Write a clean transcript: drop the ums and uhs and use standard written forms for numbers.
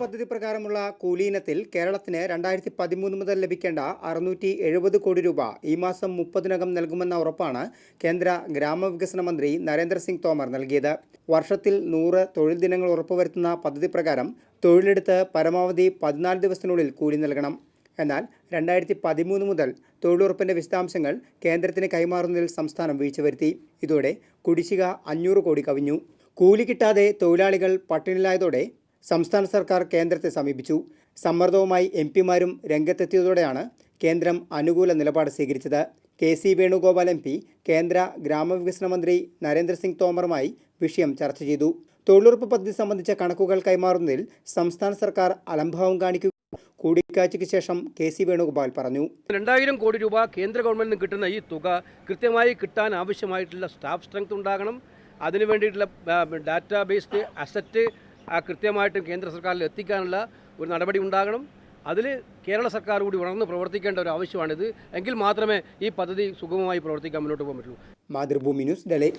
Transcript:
പദ്ധതി പ്രകാരമുള്ള കൂലി ഇനത്തിൽ കേരളത്തിന് 2013 മുതൽ ലഭിക്കേണ്ട 670 കോടി രൂപ ഈ മാസം 30-നകം നൽകുമെന്ന ഉറപ്പാണ് കേന്ദ്ര ഗ്രാമവികസന മന്ത്രി നരേന്ദ്ര സിംഗ് തോമർ നൽകിയത്. വർഷത്തിൽ 100 തൊഴിൽ ദിനങ്ങൾ ഉറപ്പുവരുത്തുന്ന പദ്ധതി പ്രകാരം തൊഴിലെടുത്ത് പരമാവധി 14 ദിവസത്തിനുള്ളിൽ കൂലി നൽകണം. എന്നാൽ 2013 മുതൽ തൊഴിലുറപ്പിന്റെ വിശദാംശങ്ങൾ കേന്ദ്രത്തിന് കൈമാറുന്നതിൽ സംസ്ഥാനം വീഴ്ച വരുത്തി. ഇതോടെ കുടിശ്ശിക 500 കോടി കവിഞ്ഞു. കൂലി കിട്ടാതെ തൊഴിലാളികൾ പട്ടിണിയിലായതോടെ സംസ്ഥാന സർക്കാർ കേന്ദ്രത്തെ സമീപിച്ചു. സമ്മർദ്ദവുമായി എംപിമാരും രംഗത്തെത്തിയതോടെയാണ് കേന്ദ്രം അനുകൂല നിലപാട് സ്വീകരിച്ചത്. കെ.സി. വേണുഗോപാൽ എം പി കേന്ദ്ര ഗ്രാമവികസന മന്ത്രി നരേന്ദ്ര സിംഗ് തോമറുമായി വിഷയം ചർച്ച ചെയ്തു. തൊഴിലുറപ്പ് പദ്ധതി സംബന്ധിച്ച കണക്കുകൾ കൈമാറുന്നതിൽ സംസ്ഥാന സർക്കാർ അലംഭാവം കാണിക്കുക കൂടിക്കാഴ്ചയ്ക്ക് ശേഷം കെ.സി. വേണുഗോപാൽ പറഞ്ഞു. 2000 കോടി രൂപ കേന്ദ്ര ഗവൺമെൻറ്റിന് കിട്ടുന്ന ഈ തുക കൃത്യമായി കിട്ടാൻ ആവശ്യമായിട്ടുള്ള സ്റ്റാഫ് സ്ട്രെങ്ത് ഉണ്ടാകണം. അതിനു വേണ്ടിയിട്ടുള്ള ഡാറ്റാ ബേസ്ഡ് അസറ്റ് കൃത്യമായിട്ടും കേന്ദ്ര സർക്കാരിൽ എത്തിക്കാനുള്ള ഒരു നടപടി ഉണ്ടാകണം. അതിൽ കേരള സർക്കാർ കൂടി ഉണർന്ന് പ്രവർത്തിക്കേണ്ട ഒരു ആവശ്യമാണിത്. എങ്കിൽ മാത്രമേ ഈ പദ്ധതി സുഗമമായി പ്രവർത്തിക്കാൻ മുന്നോട്ട് പോകാൻ പറ്റുള്ളൂ. മാതൃഭൂമി ന്യൂസ്, ഡൽഹി.